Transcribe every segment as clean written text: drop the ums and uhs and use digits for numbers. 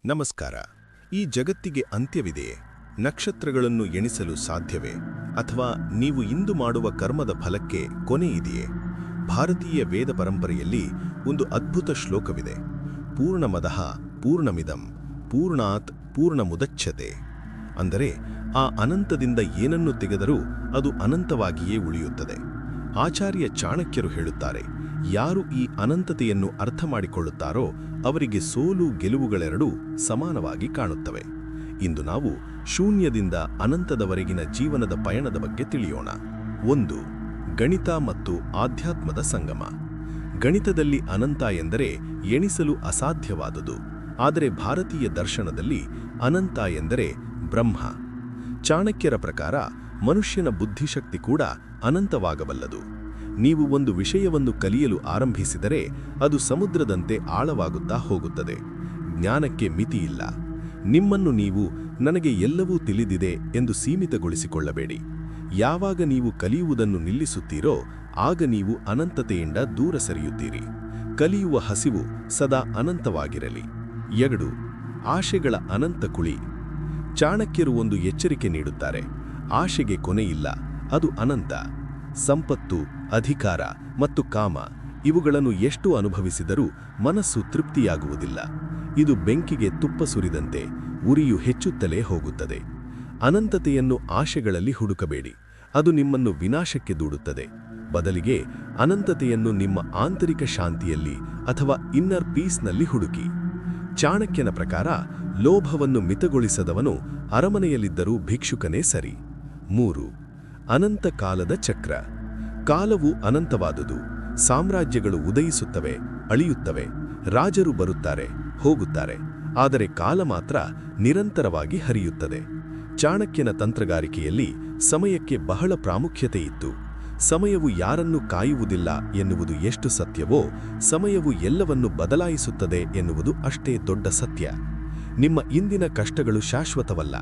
ನಮಸ್ಕಾರ. ಈ ಜಗತ್ತಿಗೆ ಅಂತ್ಯವಿದೆಯೇ? ನಕ್ಷತ್ರಗಳನ್ನು ಎಣಿಸಲು ಸಾಧ್ಯವೇ? ಅಥವಾ ನೀವು ಇಂದು ಮಾಡುವ ಕರ್ಮದ ಫಲಕ್ಕೆ ಕೊನೆ ಇದೆಯೇ? ಭಾರತೀಯ ವೇದ ಪರಂಪರೆಯಲ್ಲಿ ಒಂದು ಅದ್ಭುತ ಶ್ಲೋಕವಿದೆ. ಪೂರ್ಣಮದಃ ಪೂರ್ಣಮಿದಂ ಪೂರ್ಣಾತ್ ಪೂರ್ಣಮುದಚ್ಯತೆ. ಅಂದರೆ ಆ ಅನಂತದಿಂದ ಏನನ್ನು ತೆಗೆದರೂ ಅದು ಅನಂತವಾಗಿಯೇ ಉಳಿಯುತ್ತದೆ. ಆಚಾರ್ಯ ಚಾಣಕ್ಯರು ಹೇಳುತ್ತಾರೆ, ಯಾರು ಈ ಅನಂತತೆಯನ್ನು ಅರ್ಥ ಮಾಡಿಕೊಳ್ಳುತ್ತಾರೋ ಅವರಿಗೆ ಸೋಲು ಗೆಲುವುಗಳೆರಡೂ ಸಮಾನವಾಗಿ ಕಾಣುತ್ತವೆ. ಇಂದು ನಾವು ಶೂನ್ಯದಿಂದ ಅನಂತದವರೆಗಿನ ಜೀವನದ ಪಯಣದ ಬಗ್ಗೆ ತಿಳಿಯೋಣ. 1. ಗಣಿತ ಮತ್ತು ಆಧ್ಯಾತ್ಮದ ಸಂಗಮ. ಗಣಿತದಲ್ಲಿ ಅನಂತ ಎಂದರೆ ಎಣಿಸಲು ಅಸಾಧ್ಯವಾದುದು. ಆದರೆ ಭಾರತೀಯ ದರ್ಶನದಲ್ಲಿ ಅನಂತ ಎಂದರೆ ಬ್ರಹ್ಮ. ಚಾಣಕ್ಯರ ಪ್ರಕಾರ ಮನುಷ್ಯನ ಬುದ್ಧಿಶಕ್ತಿ ಕೂಡ ಅನಂತವಾಗಬಲ್ಲದು. ನೀವು ಒಂದು ವಿಷಯವನ್ನು ಕಲಿಯಲು ಆರಂಭಿಸಿದರೆ ಅದು ಸಮುದ್ರದಂತೆ ಆಳವಾಗುತ್ತಾ ಹೋಗುತ್ತದೆ. ಜ್ಞಾನಕ್ಕೆ ಮಿತಿಯಿಲ್ಲ. ನಿಮ್ಮನ್ನು ನೀವು ನನಗೆ ಎಲ್ಲವೂ ತಿಳಿದಿದೆ ಎಂದು ಸೀಮಿತಗೊಳಿಸಿಕೊಳ್ಳಬೇಡಿ. ಯಾವಾಗ ನೀವು ಕಲಿಯುವುದನ್ನು ನಿಲ್ಲಿಸುತ್ತೀರೋ ಆಗ ನೀವು ಅನಂತತೆಯಿಂದ ದೂರ ಸರಿಯುತ್ತೀರಿ. ಕಲಿಯುವ ಹಸಿವು ಸದಾ ಅನಂತವಾಗಿರಲಿ. 2. ಆಶೆಗಳ ಅನಂತ ಕುಳಿ. ಚಾಣಕ್ಯರು ಒಂದು ಎಚ್ಚರಿಕೆ ನೀಡುತ್ತಾರೆ. ಆಶೆಗೆ ಕೊನೆಯಿಲ್ಲ, ಅದು ಅನಂತ. ಸಂಪತ್ತು, ಅಧಿಕಾರ ಮತ್ತು ಕಾಮ ಇವುಗಳನ್ನು ಎಷ್ಟು ಅನುಭವಿಸಿದರೂ ಮನಸ್ಸು ತೃಪ್ತಿಯಾಗುವುದಿಲ್ಲ. ಇದು ಬೆಂಕಿಗೆ ತುಪ್ಪ ಸುರಿದಂತೆ ಉರಿಯು ಹೆಚ್ಚುತ್ತಲೇ ಹೋಗುತ್ತದೆ. ಅನಂತತೆಯನ್ನು ಆಶೆಗಳಲ್ಲಿ ಹುಡುಕಬೇಡಿ, ಅದು ನಿಮ್ಮನ್ನು ವಿನಾಶಕ್ಕೆ ದೂಡುತ್ತದೆ. ಬದಲಿಗೆ ಅನಂತತೆಯನ್ನು ನಿಮ್ಮ ಆಂತರಿಕ ಶಾಂತಿಯಲ್ಲಿ ಅಥವಾ ಇನ್ನರ್ ಪೀಸ್ನಲ್ಲಿ ಹುಡುಕಿ. ಚಾಣಕ್ಯನ ಪ್ರಕಾರ ಲೋಭವನ್ನು ಮಿತಗೊಳಿಸದವನು ಅರಮನೆಯಲ್ಲಿದ್ದರೂ ಭಿಕ್ಷುಕನೇ ಸರಿ. 3. ಅನಂತ ಕಾಲದ ಚಕ್ರ. ಕಾಲವು ಅನಂತವಾದುದು. ಸಾಮ್ರಾಜ್ಯಗಳು ಉದಯಿಸುತ್ತವೆ, ಅಳಿಯುತ್ತವೆ. ರಾಜರು ಬರುತ್ತಾರೆ, ಹೋಗುತ್ತಾರೆ. ಆದರೆ ಕಾಲ ಮಾತ್ರ ನಿರಂತರವಾಗಿ ಹರಿಯುತ್ತದೆ. ಚಾಣಕ್ಯನ ತಂತ್ರಗಾರಿಕೆಯಲ್ಲಿ ಸಮಯಕ್ಕೆ ಬಹಳ ಪ್ರಾಮುಖ್ಯತೆ ಇತ್ತು. ಸಮಯವು ಯಾರನ್ನೂ ಕಾಯುವುದಿಲ್ಲ ಎನ್ನುವುದು ಎಷ್ಟು ಸತ್ಯವೋ, ಸಮಯವು ಎಲ್ಲವನ್ನು ಬದಲಾಯಿಸುತ್ತದೆ ಎನ್ನುವುದು ಅಷ್ಟೇ ದೊಡ್ಡ ಸತ್ಯ. ನಿಮ್ಮ ಇಂದಿನ ಕಷ್ಟಗಳು ಶಾಶ್ವತವಲ್ಲ,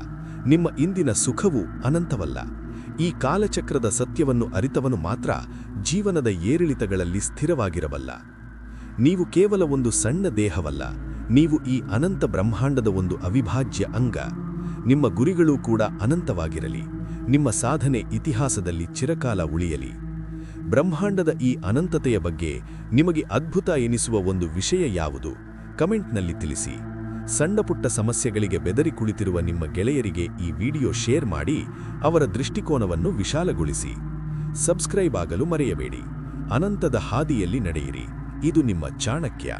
ನಿಮ್ಮ ಇಂದಿನ ಸುಖವೂ ಅನಂತವಲ್ಲ. ಈ ಕಾಲಚಕ್ರದ ಸತ್ಯವನ್ನು ಅರಿತವನು ಮಾತ್ರ ಜೀವನದ ಏರಿಳಿತಗಳಲ್ಲಿ ಸ್ಥಿರವಾಗಿರಬಲ್ಲ. ನೀವು ಕೇವಲ ಒಂದು ಸಣ್ಣ ದೇಹವಲ್ಲ, ನೀವು ಈ ಅನಂತ ಬ್ರಹ್ಮಾಂಡದ ಒಂದು ಅವಿಭಾಜ್ಯ ಅಂಗ. ನಿಮ್ಮ ಗುರಿಗಳೂ ಕೂಡ ಅನಂತವಾಗಿರಲಿ. ನಿಮ್ಮ ಸಾಧನೆ ಇತಿಹಾಸದಲ್ಲಿ ಚಿರಕಾಲ ಉಳಿಯಲಿ. ಬ್ರಹ್ಮಾಂಡದ ಈ ಅನಂತತೆಯ ಬಗ್ಗೆ ನಿಮಗೆ ಅದ್ಭುತ ಎನಿಸುವ ಒಂದು ವಿಷಯ ಯಾವುದು? ಕಮೆಂಟ್ನಲ್ಲಿ ತಿಳಿಸಿ. ಸಣ್ಣಪುಟ್ಟ ಸಮಸ್ಯೆಗಳಿಗೆ ಬೆದರಿ ಕುಳಿತಿರುವ ನಿಮ್ಮ ಗೆಳೆಯರಿಗೆ ಈ ವಿಡಿಯೋ ಶೇರ್ ಮಾಡಿ ಅವರ ದೃಷ್ಟಿಕೋನವನ್ನು ವಿಶಾಲಗೊಳಿಸಿ. ಸಬ್ಸ್ಕ್ರೈಬ್ ಆಗಲು ಮರೆಯಬೇಡಿ. ಅನಂತದ ಹಾದಿಯಲ್ಲಿ ನಡೆಯಿರಿ. ಇದು ನಿಮ್ಮ ಚಾಣಕ್ಯ.